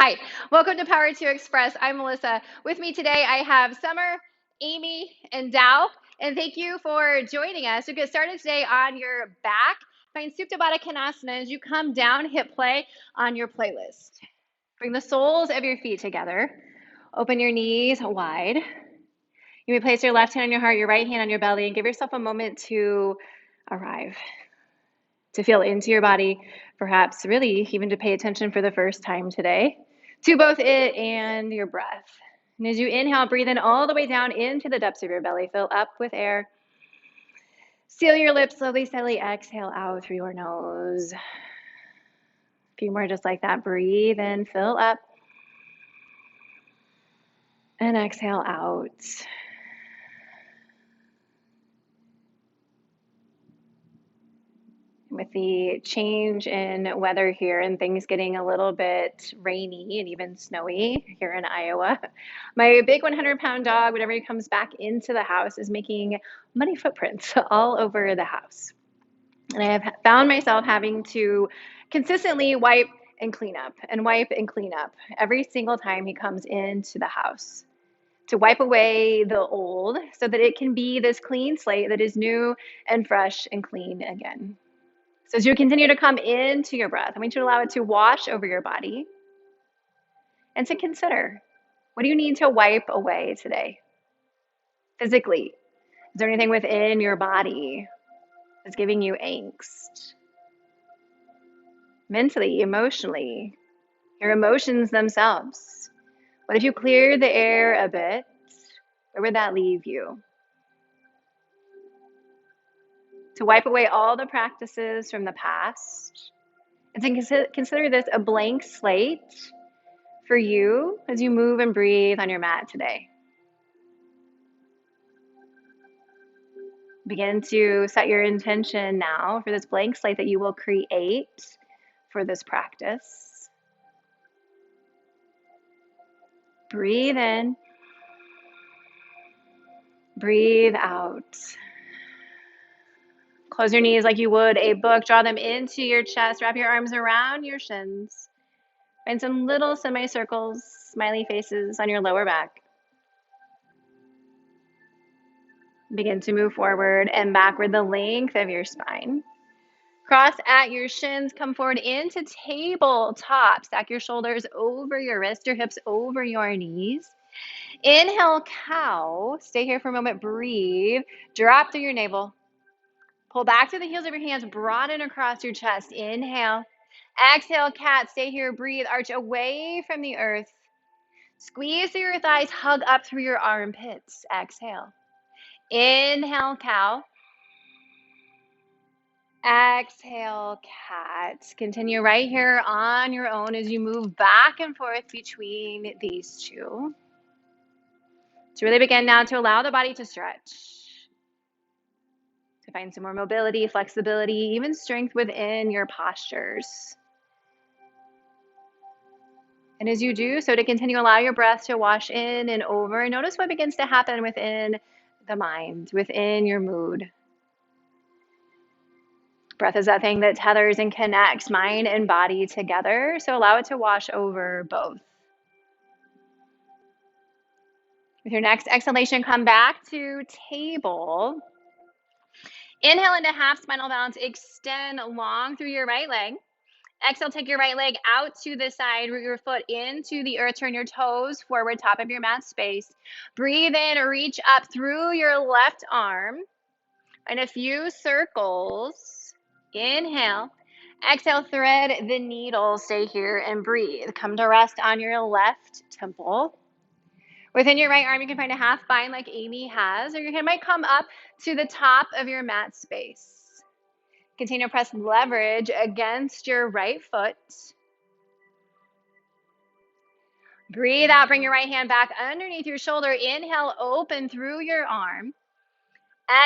Hi, welcome to Power to Express. I'm Melissa. With me today, I have Summer, Amy, and Dow. And thank you for joining us. We'll get started today on your back. Find Supta Baddha Konasana as you come down, hit play on your playlist. Bring the soles of your feet together. Open your knees wide. You may place your left hand on your heart, your right hand on your belly, and give yourself a moment to arrive, to feel into your body, perhaps really even to pay attention for the first time today to both it and your breath. And as you inhale, breathe in all the way down into the depths of your belly. Fill up with air. Seal your lips, slowly, steadily exhale out through your nose. A few more just like that. Breathe in, fill up, and exhale out. With the change in weather here and things getting a little bit rainy and even snowy here in Iowa, my big 100-pound dog, whenever he comes back into the house, is making muddy footprints all over the house. And I have found myself having to consistently wipe and clean up and wipe and clean up every single time he comes into the house, to wipe away the old so that it can be this clean slate that is new and fresh and clean again. So as you continue to come into your breath, I want you to allow it to wash over your body and to consider, what do you need to wipe away today? Physically, is there anything within your body that's giving you angst? Mentally, emotionally, your emotions themselves. What if you clear the air a bit? Where would that leave you? To wipe away all the practices from the past and to consider this a blank slate for you as you move and breathe on your mat today. Begin to set your intention now for this blank slate that you will create for this practice. Breathe in, breathe out. Close your knees like you would a book. Draw them into your chest. Wrap your arms around your shins. Find some little semicircles, smiley faces on your lower back. Begin to move forward and backward the length of your spine. Cross at your shins, come forward into tabletop. Stack your shoulders over your wrist, your hips over your knees. Inhale, cow. Stay here for a moment, breathe. Drop through your navel. Pull back to the heels of your hands, broaden across your chest. Inhale. Exhale, cat. Stay here, breathe. Arch away from the earth. Squeeze through your thighs, hug up through your armpits. Exhale. Inhale, cow. Exhale, cat. Continue right here on your own as you move back and forth between these two. To really begin now to allow the body to stretch, to find some more mobility, flexibility, even strength within your postures. And as you do so, to continue allow your breath to wash in and over, and notice what begins to happen within the mind, within your mood. Breath is that thing that tethers and connects mind and body together, so allow it to wash over both. With your next exhalation, come back to table. Inhale into half spinal balance. Extend long through your right leg. Exhale, take your right leg out to the side, root your foot into the earth, turn your toes forward, top of your mat space. Breathe in, reach up through your left arm. And a few circles. Inhale. Exhale, thread the needle. Stay here and breathe. Come to rest on your left temple. Within your right arm, you can find a half bind like Amy has, or your hand might come up to the top of your mat space. Continue to press leverage against your right foot. Breathe out, bring your right hand back underneath your shoulder. Inhale, open through your arm.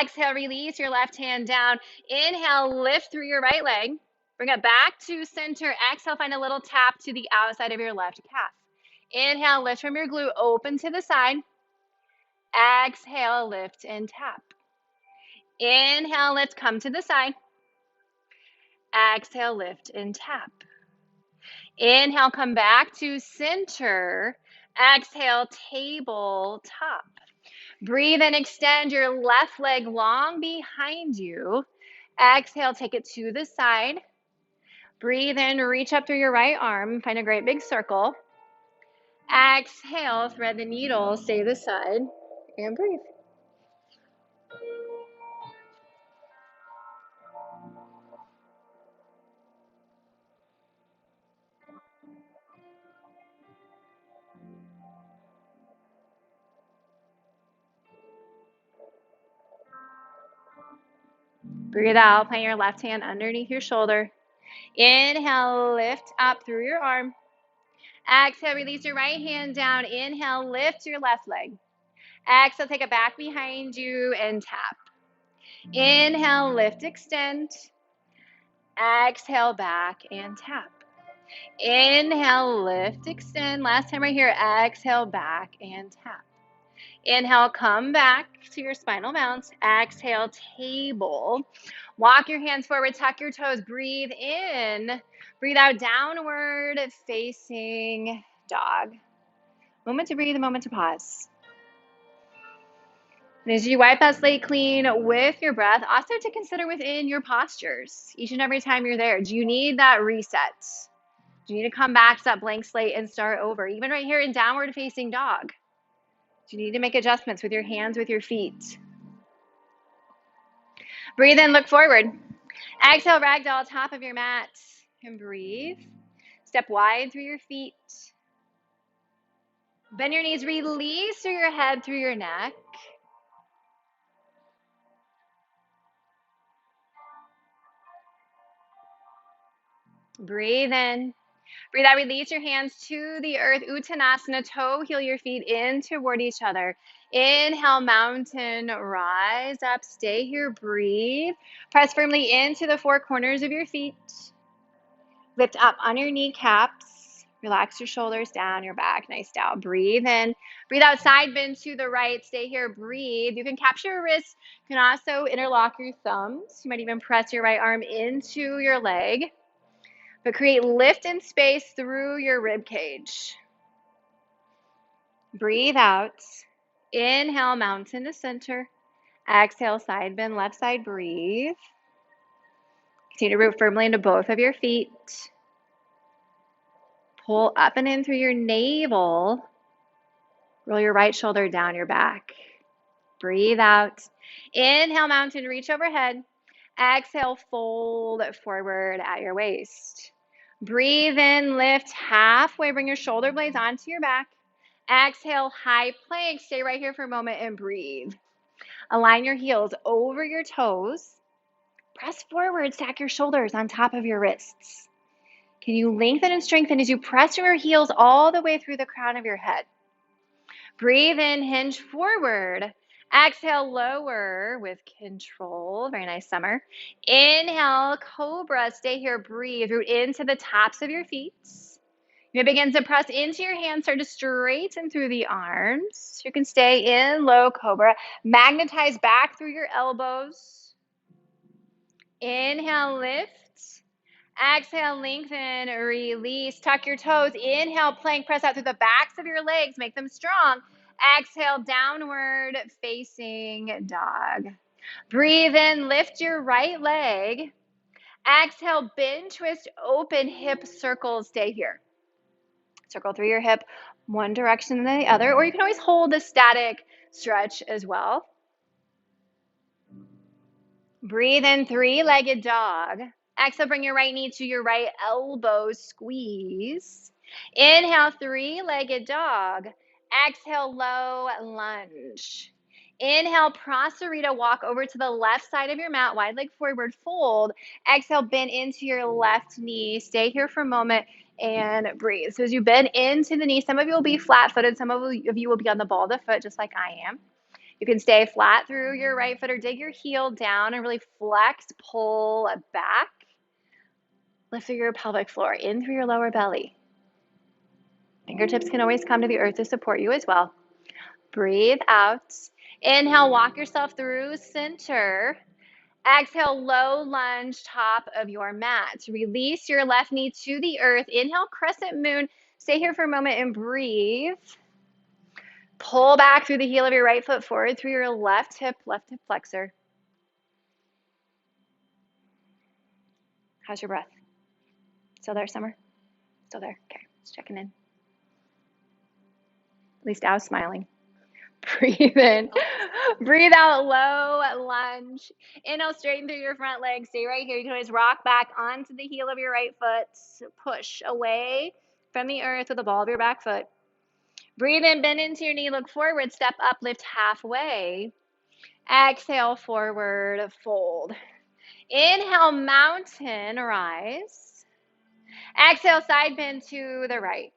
Exhale, release your left hand down. Inhale, lift through your right leg. Bring it back to center. Exhale, find a little tap to the outside of your left calf. Inhale, lift from your glute, open to the side. Exhale, lift and tap. Inhale, lift, come to the side. Exhale, lift and tap. Inhale, come back to center. Exhale, tabletop. Breathe and extend your left leg long behind you. Exhale, take it to the side. Breathe in, reach up through your right arm. Find a great big circle. Exhale, thread the needle, stay the side, and breathe. Breathe out, plant your left hand underneath your shoulder. Inhale, lift up through your arm. Exhale, release your right hand down. Inhale, lift your left leg. Exhale, take it back behind you and tap. Inhale, lift, extend. Exhale, back and tap. Inhale, lift, extend. Last time right here. Exhale, back and tap. Inhale, come back to your spinal mounts. Exhale, table. Walk your hands forward, tuck your toes. Breathe in. Breathe out, downward facing dog. Moment to breathe, a moment to pause. And as you wipe that slate clean with your breath, also to consider within your postures, each and every time you're there. Do you need that reset? Do you need to come back to that blank slate and start over? Even right here in downward facing dog. Do you need to make adjustments with your hands, with your feet? Breathe in, look forward. Exhale, ragdoll, top of your mat. And breathe. Step wide through your feet. Bend your knees, release through your head, through your neck. Breathe in. Breathe out, release your hands to the earth. Uttanasana, toe, heel your feet in toward each other. Inhale, mountain, rise up, stay here, breathe. Press firmly into the four corners of your feet. Lift up on your kneecaps. Relax your shoulders down, your back, nice down. Breathe in. Breathe out, side bend to the right. Stay here, breathe. You can capture your wrists. You can also interlock your thumbs. You might even press your right arm into your leg. But create lift and space through your rib cage. Breathe out. Inhale, mountain to center. Exhale, side bend, left side, breathe. Continue to root firmly into both of your feet. Pull up and in through your navel. Roll your right shoulder down your back. Breathe out. Inhale, mountain, reach overhead. Exhale, fold forward at your waist. Breathe in, lift halfway, bring your shoulder blades onto your back. Exhale, high plank. Stay right here for a moment and breathe. Align your heels over your toes. Press forward, stack your shoulders on top of your wrists. Can you lengthen and strengthen as you press your heels all the way through the crown of your head? Breathe in, hinge forward. Exhale, lower with control. Very nice, Summer. Inhale, cobra. Stay here, breathe. Root into the tops of your feet. You may begin to press into your hands, start to straighten through the arms. You can stay in low cobra. Magnetize back through your elbows. Inhale, lift. Exhale, lengthen, release. Tuck your toes. Inhale, plank, press out through the backs of your legs. Make them strong. Exhale, downward facing dog. Breathe in, lift your right leg. Exhale, bend, twist, open, hip circles. Stay here. Circle through your hip, one direction and then the other, or you can always hold a static stretch as well. Breathe in, three-legged dog. Exhale, bring your right knee to your right elbow, squeeze. Inhale, three-legged dog. Exhale, low lunge. Inhale, Prasarita, walk over to the left side of your mat, wide leg forward, fold. Exhale, bend into your left knee. Stay here for a moment and breathe. So as you bend into the knee, some of you will be flat-footed, some of you will be on the ball of the foot, just like I am. You can stay flat through your right foot or dig your heel down and really flex, pull back. Lift through your pelvic floor, in through your lower belly. Fingertips can always come to the earth to support you as well. Breathe out. Inhale, walk yourself through center. Exhale, low lunge, top of your mat. Release your left knee to the earth. Inhale, crescent moon. Stay here for a moment and breathe. Pull back through the heel of your right foot forward through your left hip flexor. How's your breath? Still there, Summer? Still there. Okay, just checking in. At least I was smiling. Breathe in. Breathe out, low lunge. Inhale, straighten through your front leg. Stay right here. You can always rock back onto the heel of your right foot. Push away from the earth with the ball of your back foot. Breathe in, bend into your knee, look forward, step up, lift halfway. Exhale, forward, fold. Inhale, mountain, rise. Exhale, side bend to the right.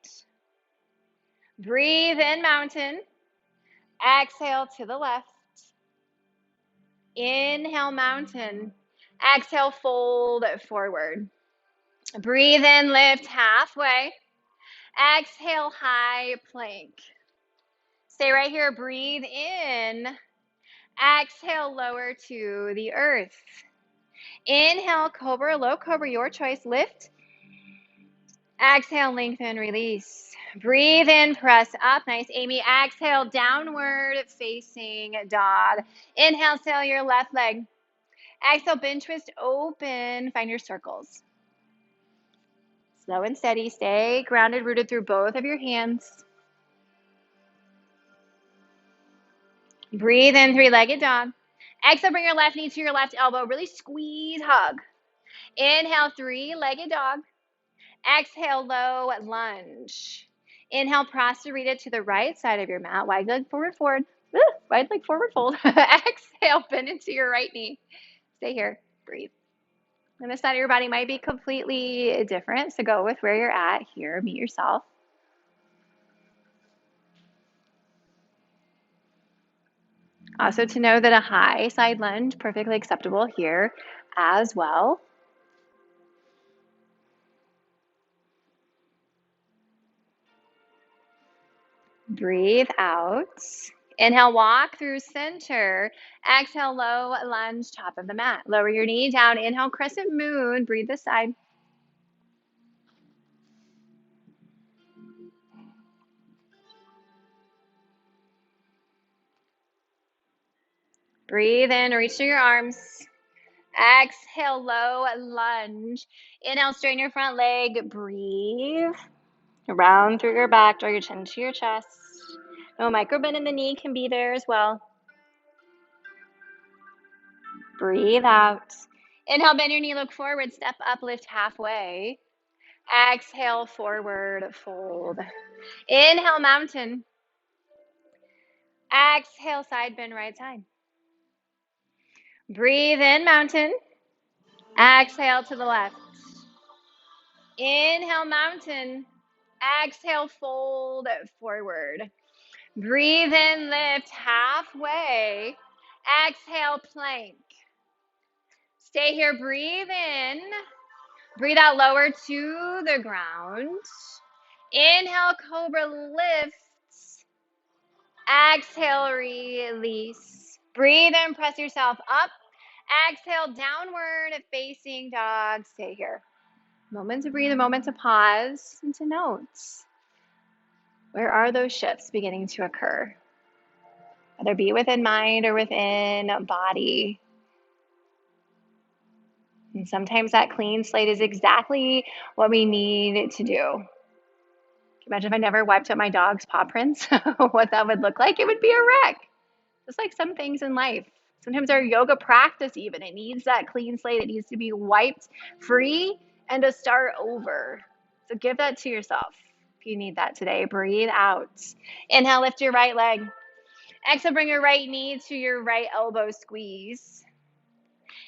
Breathe in, mountain. Exhale to the left. Inhale, mountain. Exhale, fold forward. Breathe in, lift halfway. Exhale, high plank. Stay right here. Breathe in. Exhale, lower to the earth. Inhale, cobra, low cobra, your choice. Lift. Exhale, lengthen, release. Breathe in, press up. Nice, Amy. Exhale, downward facing dog. Inhale, sail your left leg. Exhale, bend, twist, open. Find your circles. Slow and steady. Stay grounded, rooted through both of your hands. Breathe in, three-legged dog. Exhale, bring your left knee to your left elbow. Really squeeze, hug. Inhale, three-legged dog. Exhale, low lunge. Inhale, Prasarita to the right side of your mat. Wide leg forward, forward. Wide leg forward, fold. Exhale, bend into your right knee. Stay here. Breathe. And the side of your body might be completely different, so go with where you're at here. Meet yourself. Also to know that a high side lunge, perfectly acceptable here as well. Breathe out. Inhale, walk through center. Exhale, low lunge, top of the mat. Lower your knee down. Inhale, crescent moon. Breathe this side. Breathe in, reach through your arms. Exhale, low lunge. Inhale, straighten your front leg. Breathe. Round through your back, draw your chin to your chest. No micro bend in the knee can be there as well. Breathe out. Inhale, bend your knee, look forward, step up, lift halfway. Exhale, forward fold. Inhale, mountain. Exhale, side bend, right side. Breathe in, mountain. Exhale to the left. Inhale, mountain. Exhale, fold forward. Breathe in, lift halfway. Exhale, plank. Stay here, breathe in. Breathe out, lower to the ground. Inhale, cobra, lift. Exhale, release. Breathe in, press yourself up. Exhale, downward facing dog. Stay here. Moment to breathe, a moment to pause and to note. Where are those shifts beginning to occur? Whether it be within mind or within body. And sometimes that clean slate is exactly what we need to do. Imagine if I never wiped up my dog's paw prints, what that would look like. It would be a wreck. Just like some things in life. Sometimes our yoga practice even, it needs that clean slate. It needs to be wiped free and to start over. So give that to yourself if you need that today. Breathe out. Inhale, lift your right leg. Exhale, bring your right knee to your right elbow, squeeze.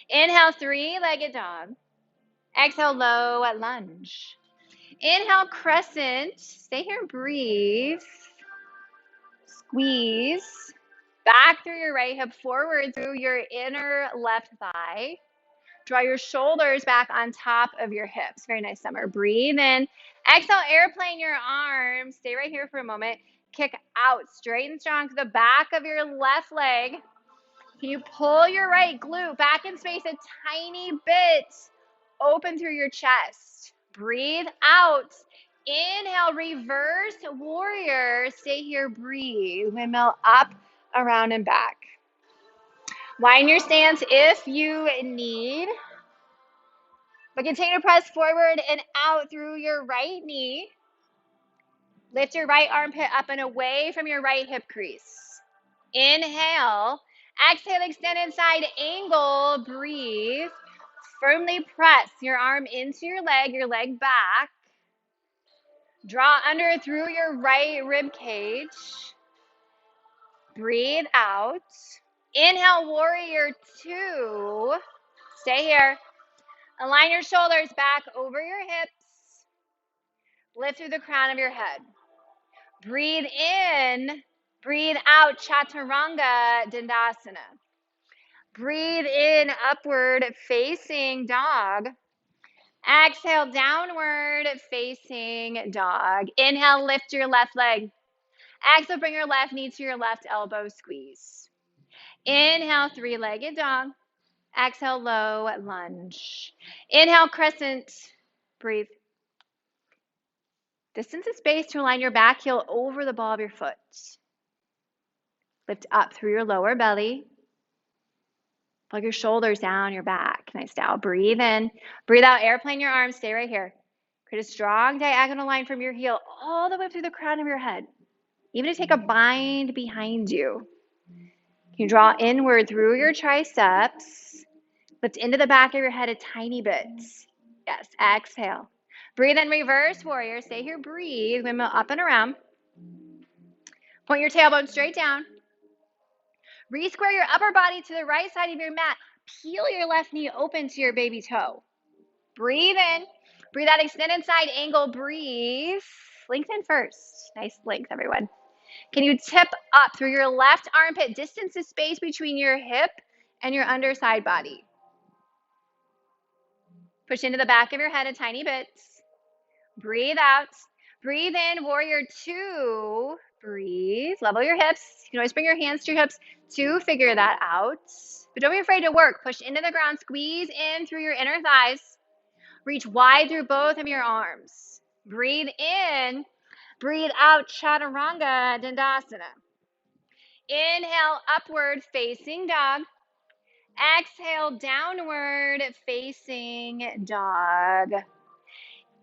Inhale, three-legged dog. Exhale, low lunge. Inhale, crescent. Stay here, breathe. Squeeze. Back through your right hip, forward through your inner left thigh. Draw your shoulders back on top of your hips. Very nice, Summer. Breathe in. Exhale, airplane your arms. Stay right here for a moment. Kick out, straight and strong to the back of your left leg. Can you pull your right glute back in space a tiny bit? Open through your chest. Breathe out. Inhale, reverse warrior. Stay here, breathe. Windmill up, around, and back. Widen your stance if you need. But continue to press forward and out through your right knee. Lift your right armpit up and away from your right hip crease. Inhale. Exhale, extended side angle. Breathe. Firmly press your arm into your leg back. Draw under through your right rib cage. Breathe out. Inhale, warrior two. Stay here. Align your shoulders back over your hips. Lift through the crown of your head. Breathe in. Breathe out, Chaturanga Dandasana. Breathe in, upward facing dog. Exhale, downward facing dog. Inhale, lift your left leg. Exhale, bring your left knee to your left elbow, squeeze. Inhale, three-legged dog. Exhale, low lunge. Inhale, crescent. Breathe. Distance of space to align your back heel over the ball of your foot. Lift up through your lower belly. Plug your shoulders down your back. Nice down. Breathe in. Breathe out. Airplane your arms. Stay right here. Create a strong diagonal line from your heel all the way through the crown of your head. Even to take a bind behind you. You draw inward through your triceps. Lift into the back of your head a tiny bit. Yes. Exhale. Breathe in, reverse warrior. Stay here. Breathe. Windmill up and around. Point your tailbone straight down. Re-square your upper body to the right side of your mat. Peel your left knee open to your baby toe. Breathe in. Breathe out, extended side angle. Breathe. Lengthen first. Nice length, everyone. Can you tip up through your left armpit? Distance the space between your hip and your underside body. Push into the back of your head a tiny bit. Breathe out. Breathe in, warrior two. Breathe. Level your hips. You can always bring your hands to your hips to figure that out. But don't be afraid to work. Push into the ground. Squeeze in through your inner thighs. Reach wide through both of your arms. Breathe in. Breathe out, Chaturanga Dandasana. Inhale, upward facing dog. Exhale, downward facing dog.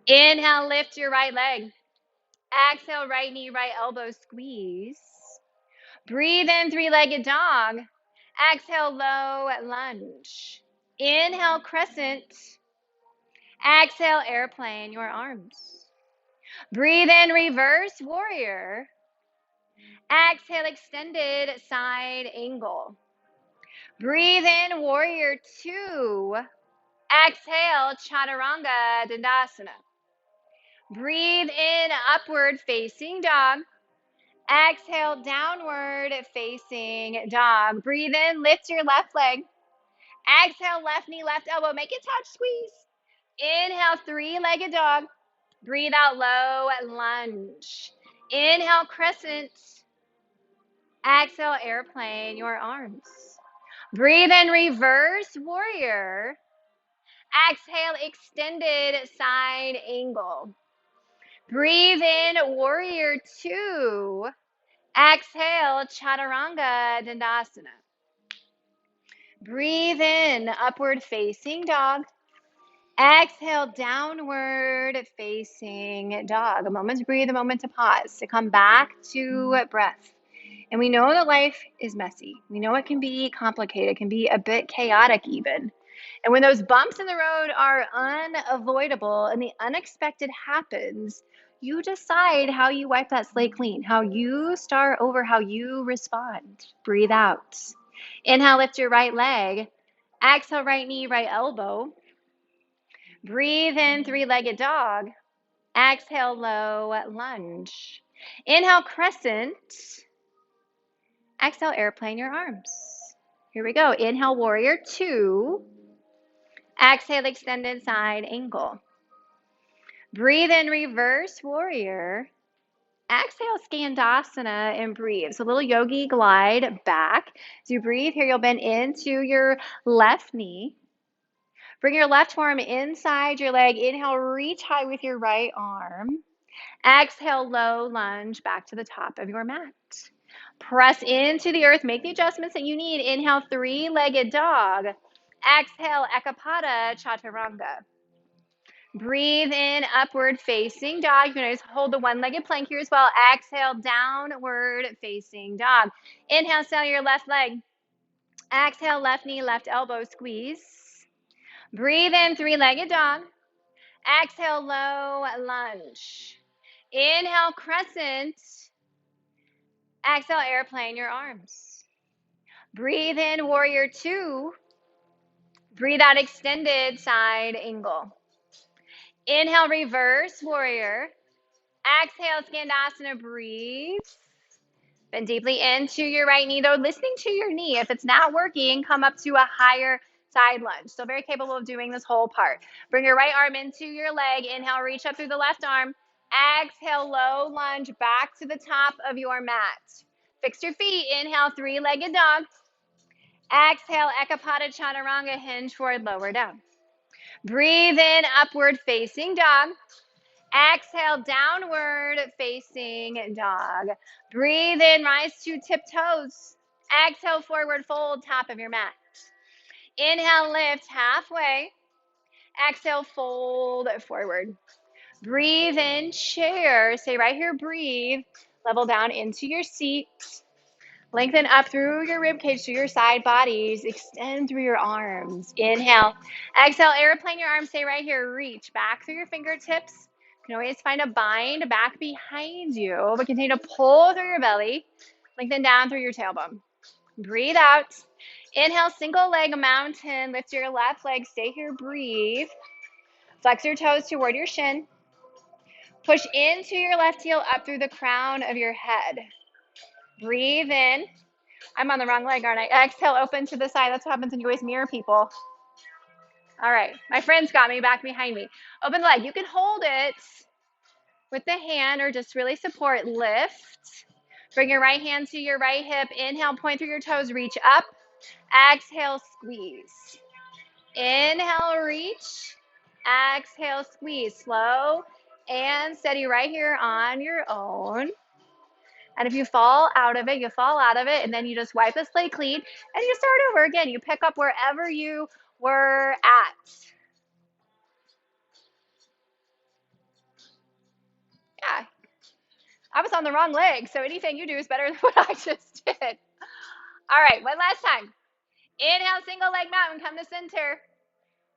Inhale, lift your right leg. Exhale, right knee, right elbow, squeeze. Breathe in, three-legged dog. Exhale, low lunge. Inhale, crescent. Exhale, airplane, your arms. Breathe in, reverse warrior. Exhale, extended side angle. Breathe in, warrior two. Exhale, Chaturanga Dandasana. Breathe in, upward facing dog. Exhale, downward facing dog. Breathe in, lift your left leg. Exhale, left knee, left elbow. Make it touch, squeeze. Inhale, three-legged dog. Breathe out, low lunge. Inhale, crescent. Exhale, airplane, your arms. Breathe in, reverse warrior. Exhale, extended side angle. Breathe in, warrior two. Exhale, Chaturanga Dandasana. Breathe in, upward facing dog. Exhale, downward facing dog. A moment to breathe, a moment to pause, to come back to breath. And we know that life is messy. We know it can be complicated, it can be a bit chaotic even. And when those bumps in the road are unavoidable and the unexpected happens, you decide how you wipe that slate clean, how you start over, how you respond. Breathe out. Inhale, lift your right leg. Exhale, right knee, right elbow. Breathe in, three-legged dog. Exhale, low lunge. Inhale, crescent. Exhale, airplane your arms. Here we go. Inhale, warrior two. Exhale, extended side angle. Breathe in, reverse warrior. Exhale, Skandasana, and breathe. So a little yogi glide back. As you breathe here, you'll bend into your left knee. Bring your left forearm inside your leg. Inhale, reach high with your right arm. Exhale, low lunge back to the top of your mat. Press into the earth. Make the adjustments that you need. Inhale, three-legged dog. Exhale, Ekapada Chaturanga. Breathe in, upward facing dog. You can always hold the one-legged plank here as well. Exhale, downward facing dog. Inhale, sail your left leg. Exhale, left knee, left elbow, squeeze. Breathe in, three-legged dog. Exhale, low lunge. Inhale, crescent. Exhale, airplane your arms. Breathe in, warrior two. Breathe out, extended side angle. Inhale, reverse warrior. Exhale, Skandasana, breathe. Bend deeply into your right knee, though, listening to your knee. If it's not working, come up to a higher side lunge. Still very capable of doing this whole part. Bring your right arm into your leg. Inhale, reach up through the left arm. Exhale, low lunge back to the top of your mat. Fix your feet. Inhale, three-legged dog. Exhale, Ekapada Chaturanga, hinge forward, lower down. Breathe in, upward facing dog. Exhale, downward facing dog. Breathe in, rise to tiptoes. Exhale, forward fold, top of your mat. Inhale, lift halfway. Exhale, fold forward. Breathe in, chair. Stay right here, breathe. Level down into your seat. Lengthen up through your rib cage to your side bodies. Extend through your arms. Inhale. Exhale, airplane your arms. Stay right here. Reach back through your fingertips. You can always find a bind back behind you, but continue to pull through your belly. Lengthen down through your tailbone. Breathe out. Inhale, single leg mountain. Lift your left leg. Stay here. Breathe. Flex your toes toward your shin. Push into your left heel up through the crown of your head. Breathe in. I'm on the wrong leg, aren't I? Exhale, open to the side. That's what happens when you always mirror people. All right. My friends got me back behind me. Open the leg. You can hold it with the hand or just really support. Lift. Bring your right hand to your right hip. Inhale, point through your toes. Reach up. Exhale, squeeze. Inhale, reach. Exhale, squeeze. Slow and steady right here on your own. And if you fall out of it, you fall out of it, and then you just wipe the slate clean, and you start over again. You pick up wherever you were at. Yeah, I was on the wrong leg, so anything you do is better than what I just did. All right, one last time. Inhale, single leg mountain, come to center.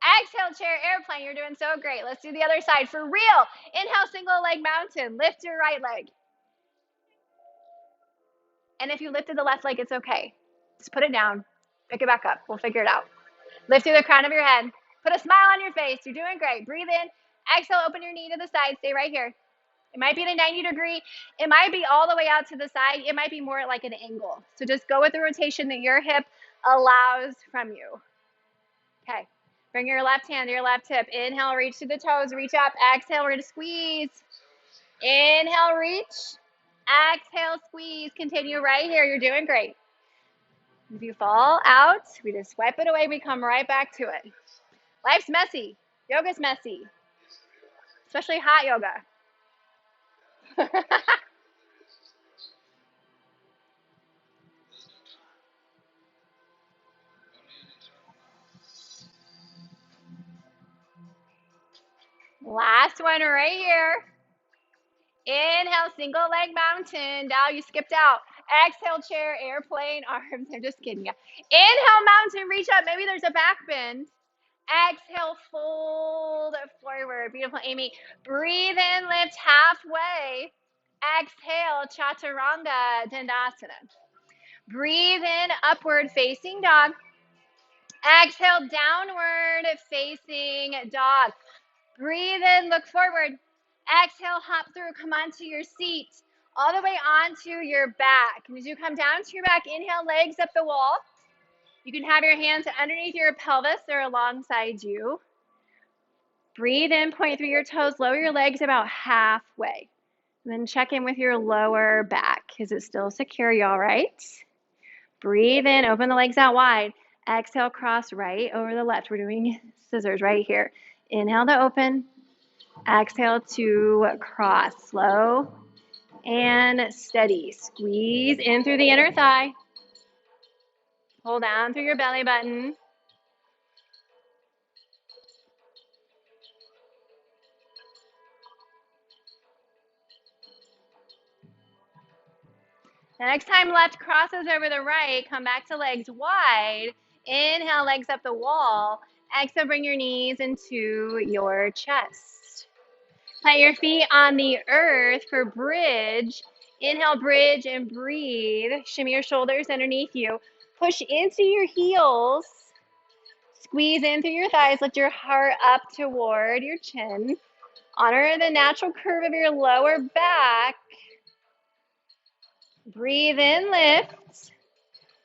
Exhale, chair, airplane. You're doing so great. Let's do the other side for real. Inhale, single leg mountain. Lift your right leg. And if you lifted the left leg, it's okay. Just put it down. Pick it back up. We'll figure it out. Lift through the crown of your head. Put a smile on your face. You're doing great. Breathe in. Exhale, open your knee to the side. Stay right here. It might be at a 90-degree. It might be all the way out to the side. It might be more like an angle. So just go with the rotation that your hip allows from you. Okay. Bring your left hand to your left hip. Inhale, reach to the toes. Reach up. Exhale, we're going to squeeze. Inhale, reach. Exhale, squeeze. Continue right here. You're doing great. If you fall out, we just wipe it away. We come right back to it. Life's messy. Yoga's messy, especially hot yoga. Last one right here. Inhale, single leg mountain. Now you skipped out. Exhale, chair, airplane, arms. I'm just kidding you. Inhale, mountain, reach up. Maybe there's a back bend. Exhale, fold forward. Beautiful, Amy. Breathe in, lift halfway. Exhale, Chaturanga Dandasana. Breathe in, upward facing dog. Exhale, downward facing dog. Breathe in, look forward. Exhale, hop through, come onto your seat, all the way onto your back. And as you come down to your back, inhale, legs up the wall. You can have your hands underneath your pelvis or alongside you. Breathe in, point through your toes, lower your legs about halfway. And then check in with your lower back. Is it still secure? You all right? Breathe in, open the legs out wide. Exhale, cross right over the left. We're doing scissors right here. Inhale to open. Exhale to cross. Slow and steady. Squeeze in through the inner thigh. Pull down through your belly button. The next time left crosses over the right, come back to legs wide. Inhale, legs up the wall. Exhale, bring your knees into your chest. Plant your feet on the earth for bridge. Inhale, bridge and breathe. Shimmy your shoulders underneath you. Push into your heels. Squeeze in through your thighs. Lift your heart up toward your chin. Honor the natural curve of your lower back. Breathe in, lift.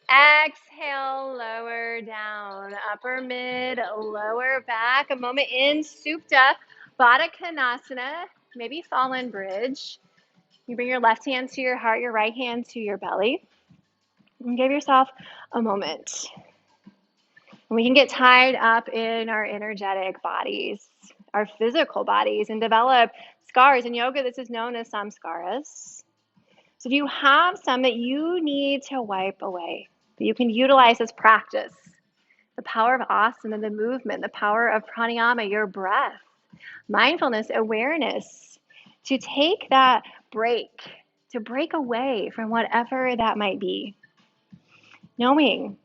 Exhale, lower down. Upper, mid, lower back. A moment in, souped up. Baddha Konasana, maybe fallen bridge. You bring your left hand to your heart, your right hand to your belly. And give yourself a moment. And we can get tied up in our energetic bodies, our physical bodies, and develop scars. In yoga, this is known as samskaras. So if you have some that you need to wipe away, that you can utilize as practice, the power of asana, the movement, the power of pranayama, your breath, mindfulness, awareness, to take that break, to break away from whatever that might be. Knowing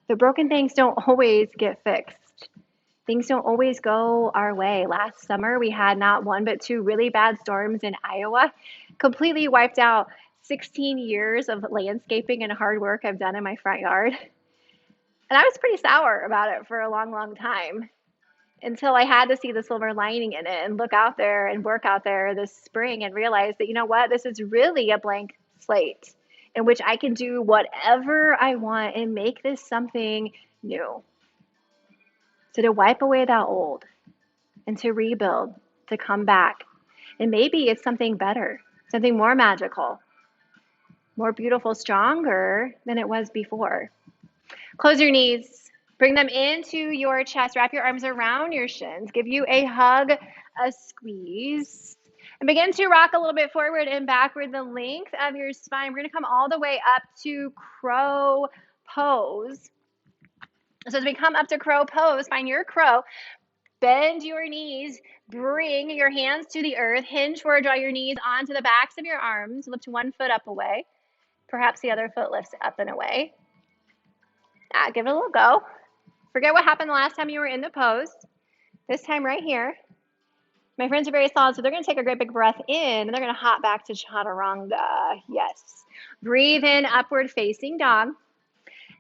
the broken things don't always get fixed. Things don't always go our way. Last summer, we had not one but two really bad storms in Iowa, completely wiped out 16 years of landscaping and hard work I've done in my front yard. And I was pretty sour about it for a long, long time until I had to see the silver lining in it and look out there and work out there this spring and realize that, you know what, this is really a blank slate in which I can do whatever I want and make this something new. So to wipe away that old and to rebuild, to come back. And maybe it's something better, something more magical, more beautiful, stronger than it was before. Close your knees. Bring them into your chest. Wrap your arms around your shins. Give you a hug, a squeeze. And begin to rock a little bit forward and backward the length of your spine. We're going to come all the way up to crow pose. So as we come up to crow pose, find your crow. Bend your knees. Bring your hands to the earth. Hinge forward. Draw your knees onto the backs of your arms. Lift one foot up away. Perhaps the other foot lifts up and away. Give it a little go. Forget what happened the last time you were in the pose. This time right here. My friends are very solid, so they're going to take a great big breath in, and they're going to hop back to chaturanga. Yes. Breathe in, upward facing dog.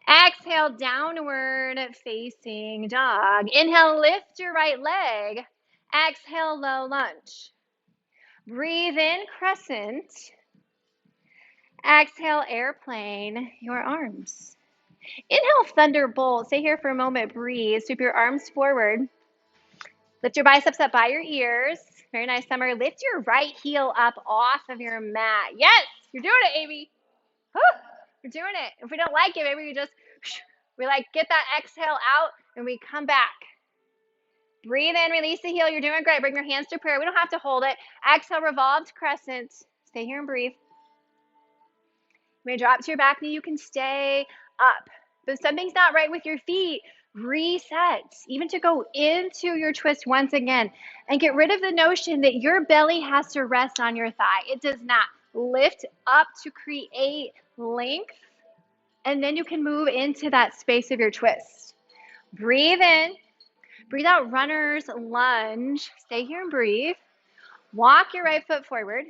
Exhale, downward facing dog. Inhale, lift your right leg. Exhale, low lunge. Breathe in, crescent. Exhale, airplane, your arms. Inhale, thunderbolt. Stay here for a moment. Breathe. Sweep your arms forward. Lift your biceps up by your ears. Very nice, Summer. Lift your right heel up off of your mat. Yes, you're doing it, Amy. Woo, we're doing it. If we don't like it, maybe we just, get that exhale out and we come back. Breathe in, release the heel. You're doing great. Bring your hands to prayer. We don't have to hold it. Exhale, revolved crescent. Stay here and breathe. You may drop to your back knee. You can stay up. But if something's not right with your feet, reset. Even to go into your twist once again and get rid of the notion that your belly has to rest on your thigh. It does not. Lift up to create length, and then you can move into that space of your twist. Breathe in. Breathe out, runner's lunge. Stay here and breathe. Walk your right foot forward.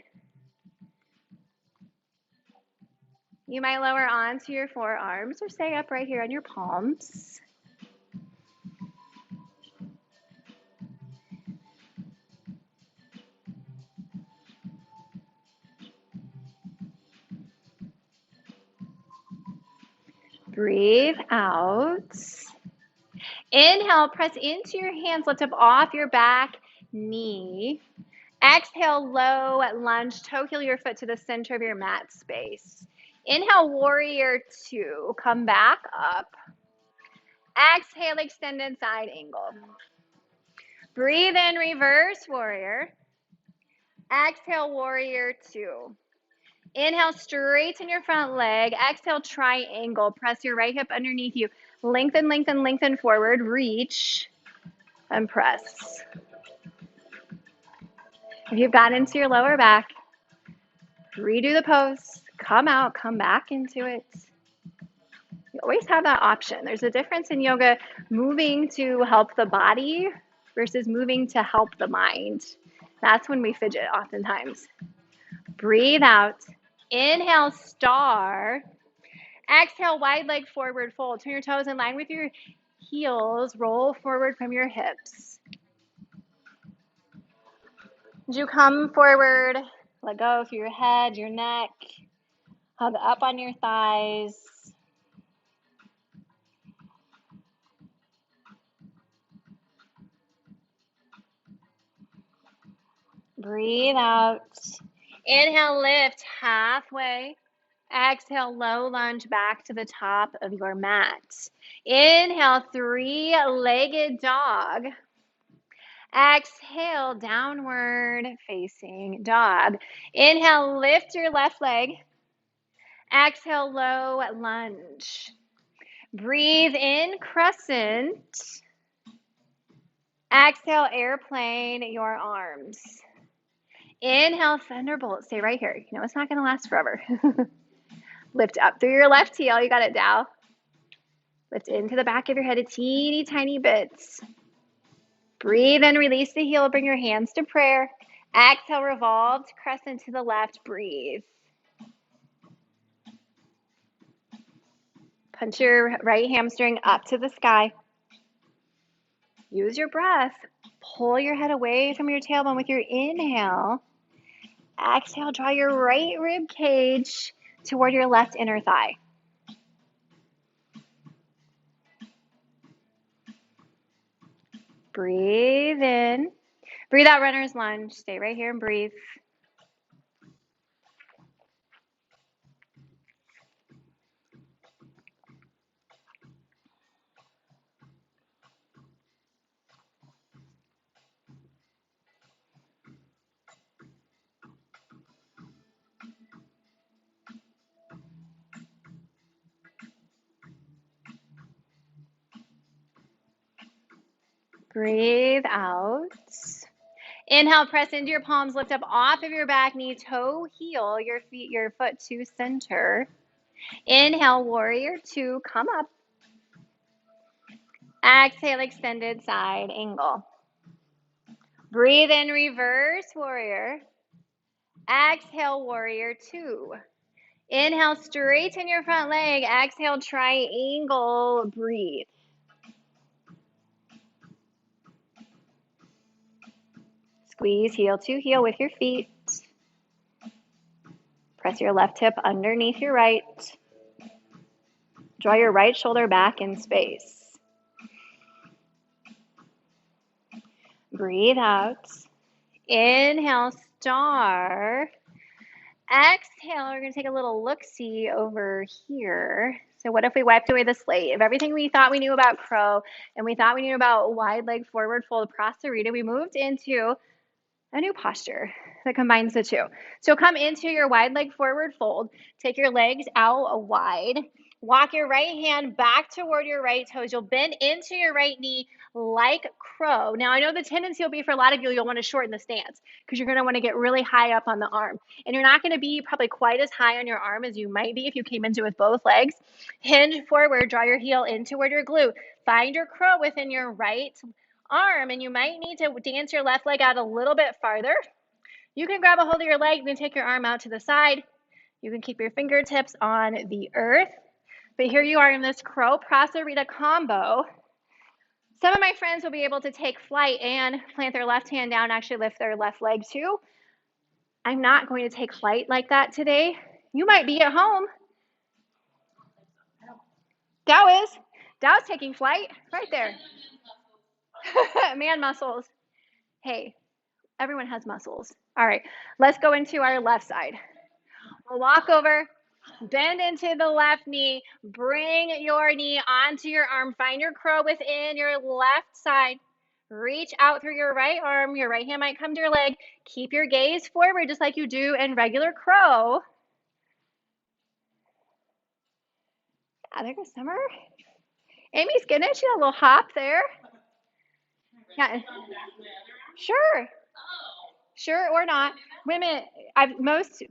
You might lower onto your forearms or stay up right here on your palms. Breathe out. Inhale, press into your hands, lift up off your back knee. Exhale, low lunge, toe heel your foot to the center of your mat space. Inhale, warrior two. Come back up. Exhale, extended side angle. Breathe in, reverse warrior. Exhale, warrior two. Inhale, straighten your front leg. Exhale, triangle. Press your right hip underneath you. Lengthen, lengthen, lengthen forward. Reach and press. If you've got into your lower back, redo the pose. Come out, come back into it. You always have that option. There's a difference in yoga moving to help the body versus moving to help the mind. That's when we fidget oftentimes. Breathe out. Inhale, star. Exhale, wide leg forward fold. Turn your toes in line with your heels. Roll forward from your hips. As you come forward, let go through your head, your neck. Hug up on your thighs. Breathe out. Inhale, lift halfway. Exhale, low lunge back to the top of your mat. Inhale, three-legged dog. Exhale, downward facing dog. Inhale, lift your left leg. Exhale, low lunge. Breathe in, crescent. Exhale, airplane your arms. Inhale, thunderbolt. Stay right here. You know it's not going to last forever. Lift up through your left heel. You got it, Dow. Lift into the back of your head a teeny tiny bit. Breathe in, release the heel. Bring your hands to prayer. Exhale, revolved crescent to the left. Breathe. Punch your right hamstring up to the sky. Use your breath. Pull your head away from your tailbone with your inhale. Exhale, draw your right rib cage toward your left inner thigh. Breathe in. Breathe out, runner's lunge. Stay right here and breathe. Breathe out. Inhale, press into your palms, lift up off of your back knee, toe, heel, your foot to center. Inhale, warrior two, come up. Exhale, extended side angle. Breathe in, reverse warrior. Exhale, warrior two. Inhale, straighten your front leg. Exhale, triangle, breathe. Squeeze heel to heel with your feet. Press your left hip underneath your right. Draw your right shoulder back in space. Breathe out. Inhale, star. Exhale, we're going to take a little look-see over here. So what if we wiped away the slate of everything we thought we knew about crow and we thought we knew about wide leg forward fold prasarita? We moved into a new posture that combines the two. So come into your wide leg forward fold. Take your legs out wide. Walk your right hand back toward your right toes. You'll bend into your right knee like crow. Now, I know the tendency will be for a lot of you, you'll want to shorten the stance because you're going to want to get really high up on the arm. And you're not going to be probably quite as high on your arm as you might be if you came into it with both legs. Hinge forward, draw your heel in toward your glute. Find your crow within your right arm, and you might need to dance your left leg out a little bit farther. You can grab a hold of your leg. You can take your arm out to the side. You can keep your fingertips on the earth. But here you are in this crow prasarita combo. Some of my friends will be able to take flight and plant their left hand down, actually lift their left leg too. I'm not going to take flight like that today. You might be at home. Dow is. Dow's taking flight right there. Man muscles. Hey, Everyone has muscles. All right, let's go into our left side. We'll walk over, bend into the left knee, bring your knee onto your arm, find your crow within your left side. Reach out through your right arm. Your right hand might come to your leg. Keep your gaze forward just like you do in regular crow. Yeah, there goes Summer. Amy's getting it. She got a little hop there. Yeah. Sure. Sure or not. Women, most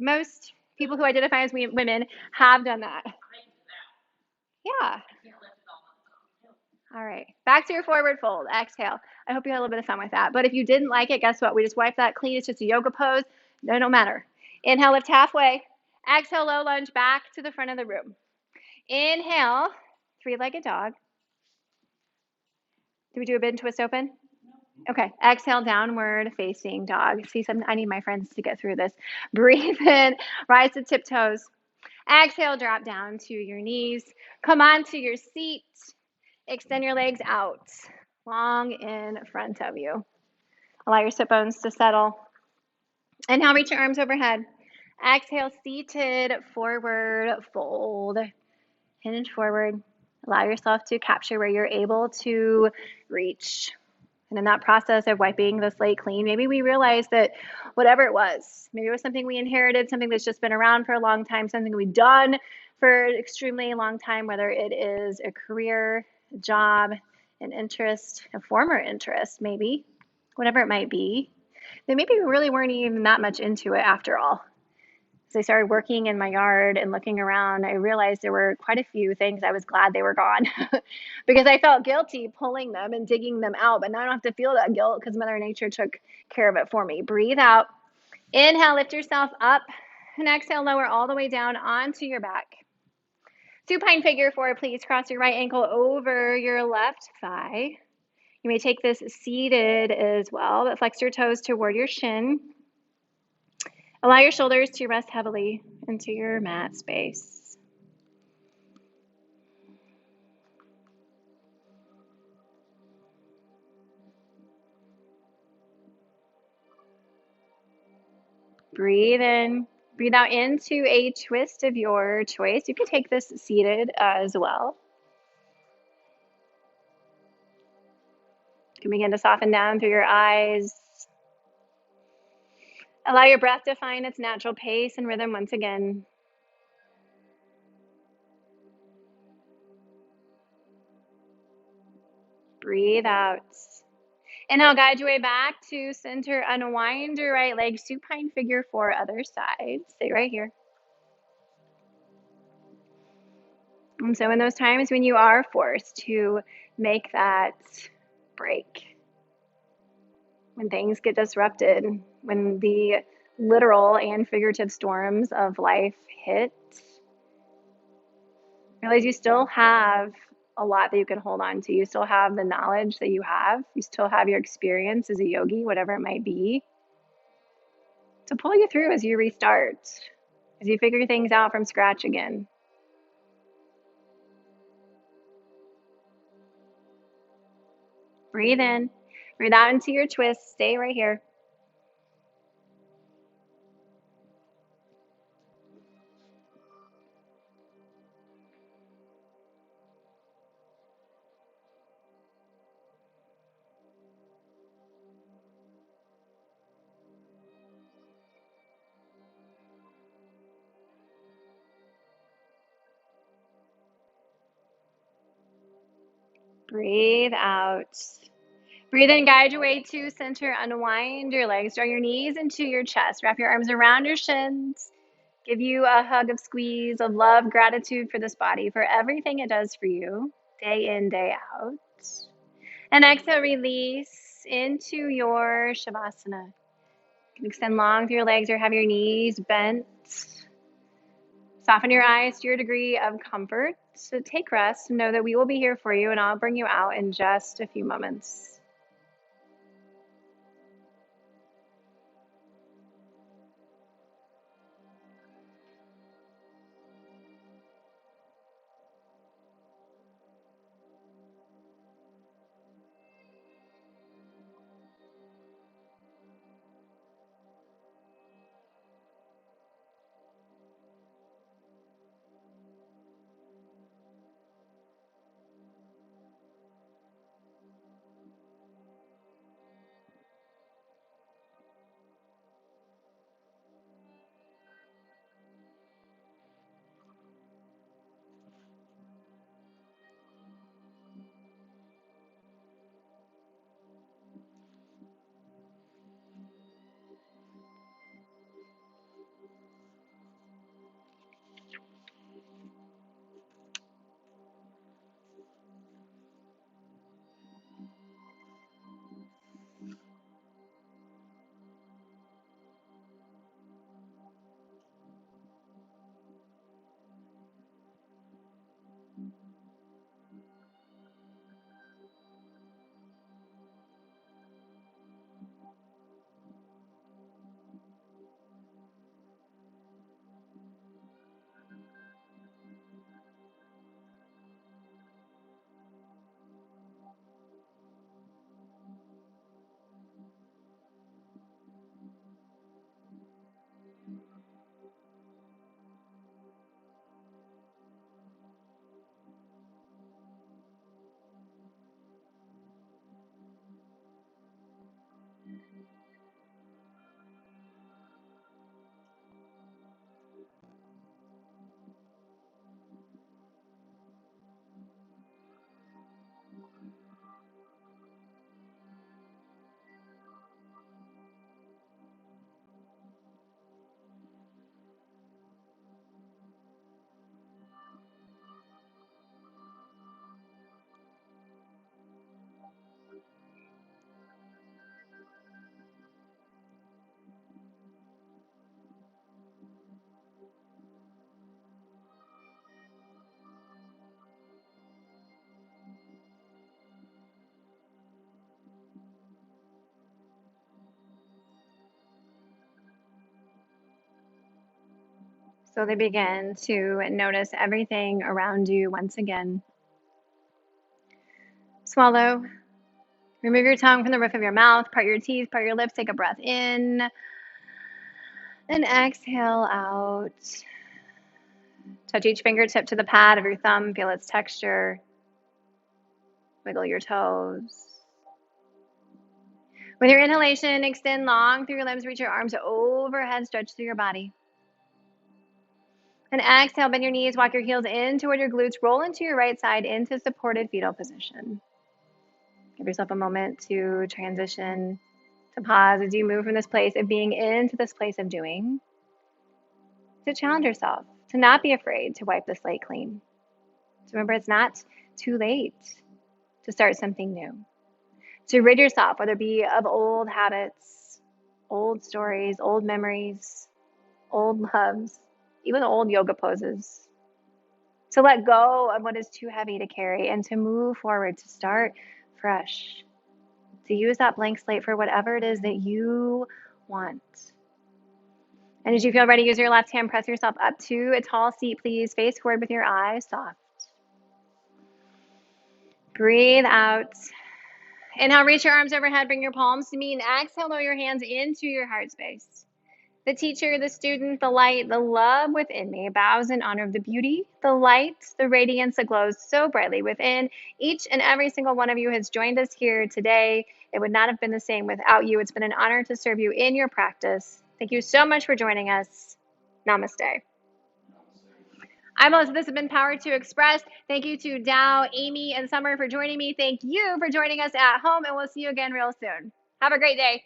people who identify as women have done that. Yeah. All right. Back to your forward fold. Exhale. I hope you had a little bit of fun with that. But if you didn't like it, guess what? We just wipe that clean. It's just a yoga pose. No, don't matter. Inhale, lift halfway. Exhale, low lunge back to the front of the room. Inhale, three-legged dog. Do we do a bend twist open? Okay. Exhale, downward facing dog. See, I need my friends to get through this. Breathe in, rise to tiptoes. Exhale, drop down to your knees. Come onto your seat. Extend your legs out, long in front of you. Allow your sit bones to settle. Inhale, reach your arms overhead. Exhale, seated forward fold. Hinge forward. Allow yourself to capture where you're able to reach. And in that process of wiping the slate clean, maybe we realize that whatever it was, maybe it was something we inherited, something that's just been around for a long time, something we've done for an extremely long time, whether it is a career, a job, an interest, a former interest, maybe, whatever it might be, then maybe we really weren't even that much into it after all. As I started working in my yard and looking around, I realized there were quite a few things I was glad they were gone because I felt guilty pulling them and digging them out. But now I don't have to feel that guilt because Mother Nature took care of it for me. Breathe out. Inhale, lift yourself up. And exhale, lower all the way down onto your back. Supine figure four, please cross your right ankle over your left thigh. You may take this seated as well, but flex your toes toward your shin. Allow your shoulders to rest heavily into your mat space. Breathe in. Breathe out into a twist of your choice. You can take this seated as well. You can begin to soften down through your eyes. Allow your breath to find its natural pace and rhythm once again. Breathe out. Inhale, guide your way back to center. Unwind your right leg, supine figure four, other side. Stay right here. And so in those times when you are forced to make that break, when things get disrupted, when the literal and figurative storms of life hit, realize you still have a lot that you can hold on to. You still have the knowledge that you have. You still have your experience as a yogi, whatever it might be, to pull you through as you restart, as you figure things out from scratch again. Breathe in, breathe out into your twist. Stay right here. Breathe out. Breathe in, guide your way to center. Unwind your legs, draw your knees into your chest. Wrap your arms around your shins. Give you a hug of squeeze, of love, gratitude for this body, for everything it does for you, day in, day out. And exhale, release into your Savasana. You can extend long through your legs or have your knees bent. Soften your eyes to your degree of comfort. So take rest. Know that we will be here for you, and I'll bring you out in just a few moments. Slowly begin to notice everything around you once again. Swallow. Remove your tongue from the roof of your mouth. Part your teeth, part your lips. Take a breath in. And exhale out. Touch each fingertip to the pad of your thumb. Feel its texture. Wiggle your toes. With your inhalation, extend long through your limbs. Reach your arms overhead. Stretch through your body. And exhale, bend your knees. Walk your heels in toward your glutes. Roll into your right side into supported fetal position. Give yourself a moment to transition, to pause as you move from this place of being into this place of doing. To challenge yourself, to not be afraid to wipe the slate clean. To remember it's not too late to start something new. To rid yourself, whether it be of old habits, old stories, old memories, old loves, even old yoga poses. To let go of what is too heavy to carry and to move forward, to start fresh. To use that blank slate for whatever it is that you want. And as you feel ready, use your left hand, press yourself up to a tall seat, please. Face forward with your eyes soft. Breathe out. Inhale, reach your arms overhead, bring your palms to meet, and exhale, lower your hands into your heart space. The teacher, the student, the light, the love within me bows in honor of the beauty, the light, the radiance that glows so brightly within. Each and every single one of you has joined us here today. It would not have been the same without you. It's been an honor to serve you in your practice. Thank you so much for joining us. Namaste. Eyeballs, this has been Power to Express. Thank you to Dow, Amy, and Summer for joining me. Thank you for joining us at home, and we'll see you again real soon. Have a great day.